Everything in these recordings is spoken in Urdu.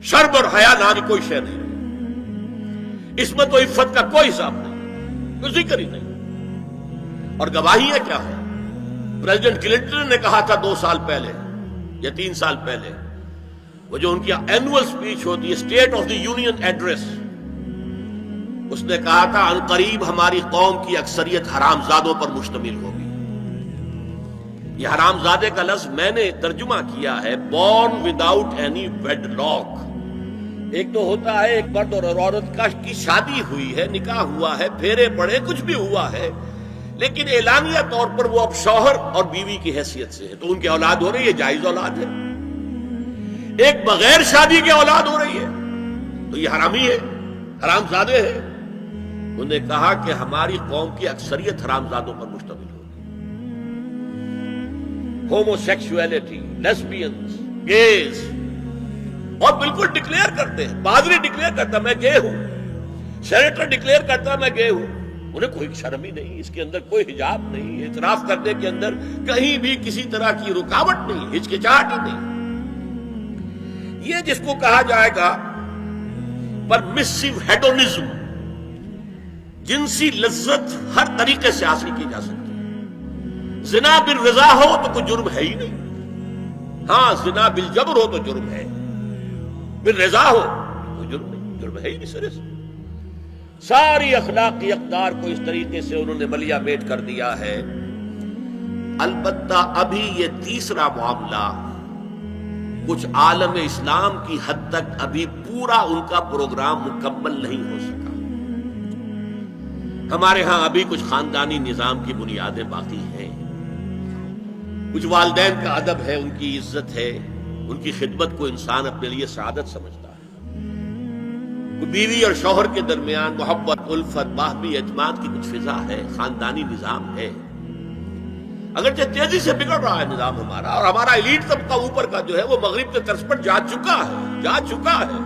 شرم اور حیا نام کی کوئی شے نہیں، عصمت و عفت کا کوئی حساب نہیں، کوئی ذکر ہی نہیں۔ اور گواہیاں کیا ہے؟ پریزیڈنٹ کلنٹن نے کہا تھا 2 سال پہلے یا 3 سال پہلے، وہ جو ان کی اینول سپیچ ہوتی ہے، State of the Union Address, اس نے کہا تھا عنقریب ہماری قوم کی اکثریت حرام زادوں پر مشتمل ہوگی۔ یہ حرام زادے کا لفظ میں نے ترجمہ کیا ہے born without any wedlock. ایک تو ہوتا ہے ایک مرد اور عورت کی شادی ہوئی ہے، نکاح ہوا ہے، پھیرے پڑے، کچھ بھی ہوا ہے، لیکن اعلانیہ طور پر وہ اب شوہر اور بیوی کی حیثیت سے ہے، تو ان کی اولاد ہو رہی ہے، جائز اولاد ہے۔ ایک بغیر شادی کی اولاد ہو رہی ہے تو یہ حرامی ہے، حرام زادے ہے۔ انہوں نے کہا کہ ہماری قوم کی اکثریت حرام زادوں پر مشتمل ہوگی۔ ہومو سیکسولیٹی، لیسبینز، گیز، اور بالکل ڈکلیئر کرتے ہیں، پادری ڈکلیئر کرتا میں گے ہوں، سینیٹر ڈکلیئر کرتا میں گے ہوں، انہیں کوئی شرم ہی نہیں، اس کے اندر کوئی حجاب نہیں، اعتراف کرنے کے اندر کہیں بھی کسی طرح کی رکاوٹ نہیں، ہچکچاہٹ ہی نہیں۔ یہ جس کو کہا جائے گا پرمیسیو ہیڈونزم، جنسی لذت ہر طریقے سے حاصل کی جا سکتی ہے۔ زنا بالرضا ہو تو کوئی جرم ہے ہی نہیں، ہاں زنا بالجبر ہو تو جرم ہے، بالرضا ہو کوئی جرم نہیں، جرم ہے ہی نہیں سرے سے۔ ساری اخلاقی اقدار کو اس طریقے سے انہوں نے ملیا میٹ کر دیا ہے۔ البتہ ابھی یہ تیسرا معاملہ کچھ عالم اسلام کی حد تک ابھی پورا ان کا پروگرام مکمل نہیں ہو سکا۔ ہمارے ہاں ابھی کچھ خاندانی نظام کی بنیادیں باقی ہیں، کچھ والدین کا ادب ہے، ان کی عزت ہے، ان کی خدمت کو انسان اپنے لیے سعادت سمجھتا ہے، بیوی اور شوہر کے درمیان محبت، الفت، باہمی اعتماد کی کچھ فضا ہے، خاندانی نظام ہے۔ اگرچہ تیزی سے بگڑ رہا ہے نظام ہمارا، اور ہمارا ایلیٹ طبقہ اوپر کا جو ہے وہ مغرب کے طرز پر جا چکا ہے،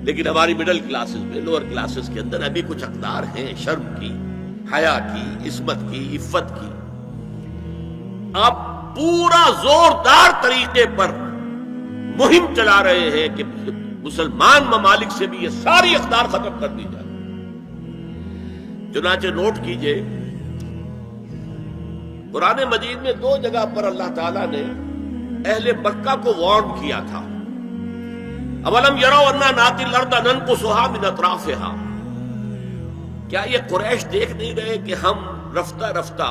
لیکن ہماری مڈل کلاسز میں، لوور کلاسز کے اندر ابھی کچھ اقدار ہیں شرم کی، حیا کی، عصمت کی، عفت کی۔ آپ پورا زوردار طریقے پر مہم چلا رہے ہیں کہ مسلمان ممالک سے بھی یہ ساری اقدار ختم کر دی جائے۔ چنانچہ نوٹ کیجئے، قرآن مجید میں 2 جگہ پر اللہ تعالیٰ نے اہل مکہ کو وارن کیا تھا۔ اولم یروا انا ناتی الارض ننقصها من اطرافها، کیا یہ قریش دیکھ نہیں رہے کہ ہم رفتہ رفتہ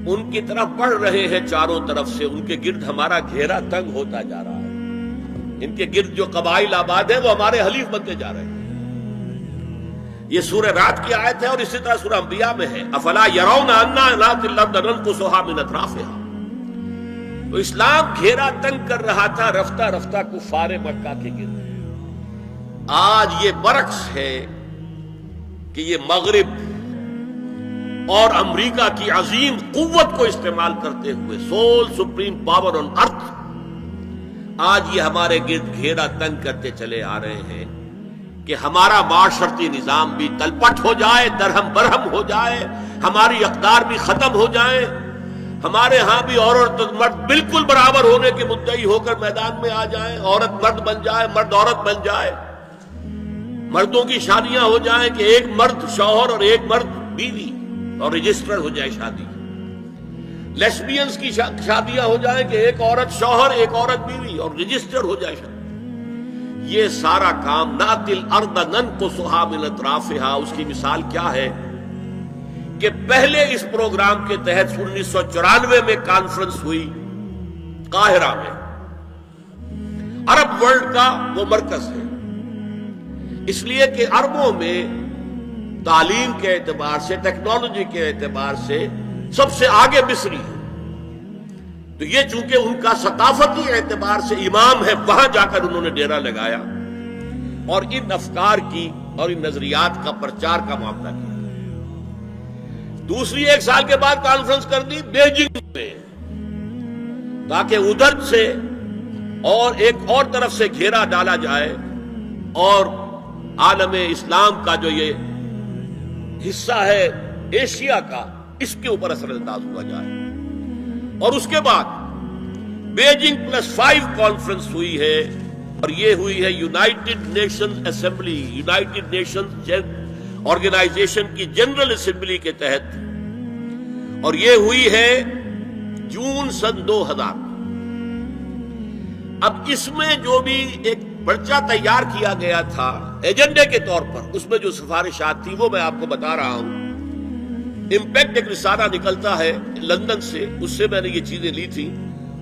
ان کی طرف بڑھ رہے ہیں، چاروں طرف سے ان کے گرد ہمارا گھیرا تنگ ہوتا جا رہا ہے، ان کے گرد جو قبائل آباد ہیں وہ ہمارے حلیف بنتے جا رہے ہیں۔ یہ سورہ رات کی آیت ہے، اور اسی طرح سورہ انبیاء میں ہے، افلا یرون انا ناتی الارض ننقصها من اطرافها۔ تو اسلام گھیرا تنگ کر رہا تھا رفتہ رفتہ کفار مکہ کے گرد۔ آج یہ برعکس ہے کہ یہ مغرب اور امریکہ کی عظیم قوت کو استعمال کرتے ہوئے، سول سپریم پاور آن ارتھ، آج یہ ہمارے گرد گھیرا تنگ کرتے چلے آ رہے ہیں کہ ہمارا معاشرتی نظام بھی تلپٹ ہو جائے، درہم برہم ہو جائے، ہماری اقدار بھی ختم ہو جائیں، ہمارے ہاں بھی عورت اور مرد بالکل برابر ہونے کے مدعی ہو کر میدان میں آ جائیں، عورت مرد بن جائے، مرد عورت بن جائے، مردوں کی شادیاں ہو جائیں کہ ایک مرد شوہر اور ایک مرد بیوی، اور رجسٹر ہو جائے شادی، لیسبینز کی شادیاں ہو جائیں کہ ایک عورت شوہر، ایک عورت بیوی، اور رجسٹر ہو جائے شادی۔ یہ سارا کام ناتی الارض ننقصها من اطرافها، اس کی مثال کیا ہے کہ پہلے اس پروگرام کے تحت 1994 میں کانفرنس ہوئی قاہرہ میں، عرب ورلڈ کا وہ مرکز ہے، اس لیے کہ عربوں میں تعلیم کے اعتبار سے، ٹیکنالوجی کے اعتبار سے سب سے آگے مصری ہے، تو یہ چونکہ ان کا ثقافتی اعتبار سے امام ہے، وہاں جا کر انہوں نے ڈیرا لگایا اور ان افکار کی اور ان نظریات کا پرچار کا معاملہ کیا۔ دوسری 1 سال کے بعد کانفرنس کر دی بیجنگ میں، تاکہ ادھر سے اور ایک اور طرف سے گھیرا ڈالا جائے اور عالم اسلام کا جو یہ حصہ ہے ایشیا کا، اس کے اوپر اثر انداز ہوا جائے۔ اور اس کے بعد بیجنگ +5 کانفرنس ہوئی ہے اور یہ ہوئی ہے United Nations Assembly, United Nations Organization کی جنرل اسمبلی کے تحت، اور یہ ہوئی ہے جون سن 2000۔ اب اس میں جو بھی ایک پرچہ تیار کیا گیا تھا ایجنڈے کے طور پر، اس میں جو سفارشات تھی وہ میں آپ کو بتا رہا ہوں۔ امپیکٹ ایک رسالہ نکلتا ہے لندن سے، اس سے میں نے یہ چیزیں لی تھی،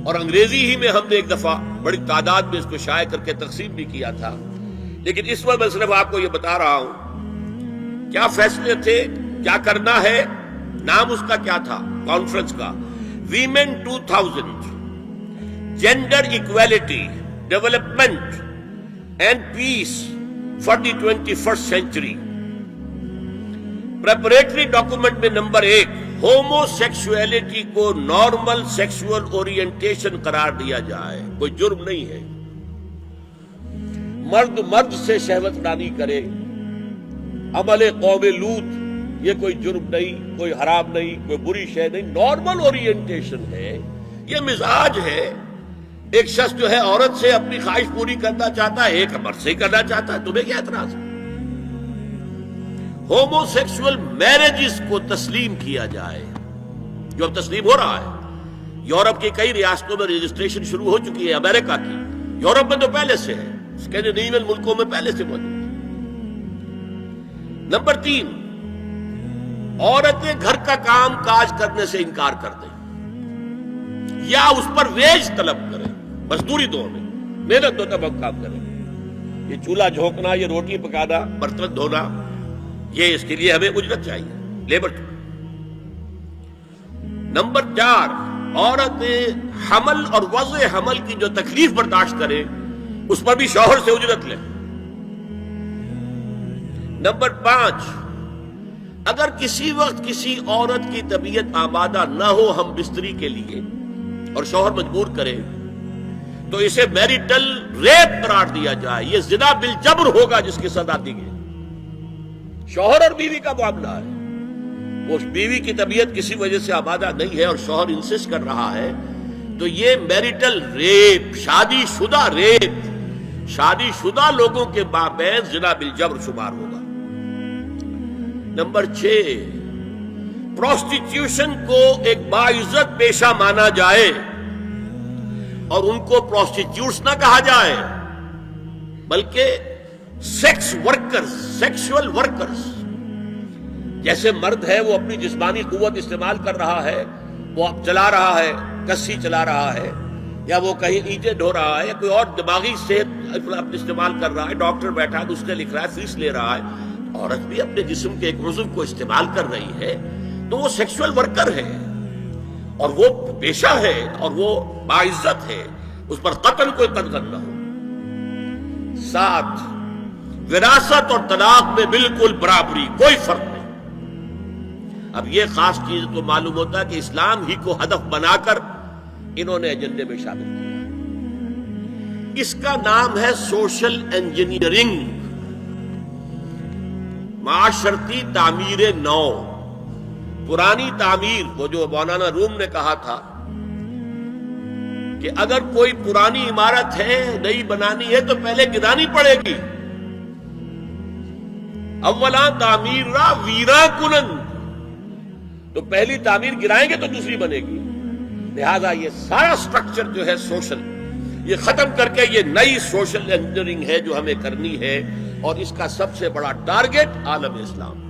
اور انگریزی ہی میں ہم نے ایک دفعہ بڑی تعداد میں اس کو شائع کر کے تقسیم بھی کیا تھا، لیکن اس وقت میں صرف آپ کو یہ بتا رہا ہوں کیا فیصلے تھے، کیا کرنا ہے۔ نام اس کا کیا تھا کانفرنس کا؟ Women 2000 gender equality development and peace for the 21st century. Preparatory document میں نمبر 1 ہومو سیکسولیٹی کو نارمل سیکسول اورینٹیشن قرار دیا جائے، کوئی جرم نہیں ہے۔ مرد مرد سے شہوت رانی کرے، عمل قوم لوط، یہ کوئی جرم نہیں، کوئی حرام نہیں، کوئی بری شے نہیں، نارمل اورینٹیشن ہے، یہ مزاج ہے۔ ایک شخص جو ہے عورت سے اپنی خواہش پوری کرنا چاہتا ہے، ایک مرد سے کرنا چاہتا ہے، تمہیں کیا اعتراض ہے؟ ہومو سیکسول میرجز کو تسلیم کیا جائے، جو اب تسلیم ہو رہا ہے۔ یورپ کی کئی ریاستوں میں رجسٹریشن شروع ہو چکی ہے، امریکہ کی، یورپ میں تو پہلے سے ہے، اسکینڈینیوین ملکوں میں پہلے سے موجود ہے۔ نمبر 3 عورتیں گھر کا کام کاج کرنے سے انکار کر دیں یا اس پر ویج طلب کریں، مزدوری دو ہمیں، محنت دو تب ہم کام کریں۔ یہ چولہا جھونکنا، یہ روٹی پکانا، برتن دھونا، یہ اس کے لیے ہمیں اجرت چاہیے، لیبر۔ نمبر 4 عورتیں حمل اور وضع حمل کی جو تکلیف برداشت کریں اس پر بھی شوہر سے اجرت لیں۔ نمبر 5 اگر کسی وقت کسی عورت کی طبیعت آمادہ نہ ہو ہم بستری کے لیے اور شوہر مجبور کرے تو اسے میریٹل ریپ قرار دیا جائے، یہ زنا بالجبر ہوگا جس کی سزا دی گئی۔ شوہر اور بیوی کا معاملہ ہے، وہ بیوی کی طبیعت کسی وجہ سے آمادہ نہیں ہے اور شوہر انسسٹ کر رہا ہے تو یہ میریٹل ریپ، شادی شدہ ریپ، شادی شدہ لوگوں کے مابین زنا بالجبر شمار ہوگا۔ نمبر 6 پروسٹیٹیوشن کو ایک باعزت پیشہ مانا جائے اور ان کو پروسٹیٹیوٹس نہ کہا جائے بلکہ سیکس ورکرز، سیکسول ورکرز۔ جیسے مرد ہے وہ اپنی جسمانی قوت استعمال کر رہا ہے، وہ اب چلا رہا ہے، کسی چلا رہا ہے، یا وہ کہیں اینٹیں ڈھو رہا ہے، یا کوئی اور دماغی صحت استعمال کر رہا ہے، ڈاکٹر بیٹھا ہے اس نے لکھ رہا ہے، فیس لے رہا ہے، عورت بھی اپنے جسم کے ایک عضو کو استعمال کر رہی ہے تو وہ سیکسول ورکر ہے اور وہ پیشہ ہے اور وہ باعزت ہے، اس پر قتل کوئی قدغن نہ ہو۔ 7 وراثت اور طلاق میں بالکل برابری، کوئی فرق نہیں۔ اب یہ خاص چیز تو معلوم ہوتا ہے کہ اسلام ہی کو ہدف بنا کر انہوں نے ایجنڈے میں شامل کیا۔ اس کا نام ہے سوشل انجینئرنگ، معاشرتی تعمیر نو۔ پرانی تعمیر، وہ جو مولانا روم نے کہا تھا کہ اگر کوئی پرانی عمارت ہے نئی بنانی ہے تو پہلے گرانی پڑے گی، اولا تعمیر را ویرا کنن، تو پہلی تعمیر گرائیں گے تو دوسری بنے گی۔ لہذا یہ سارا سٹرکچر جو ہے سوشل، یہ ختم کر کے یہ نئی سوشل انجینئرنگ ہے جو ہمیں کرنی ہے، اور اس کا سب سے بڑا ٹارگٹ عالم اسلام۔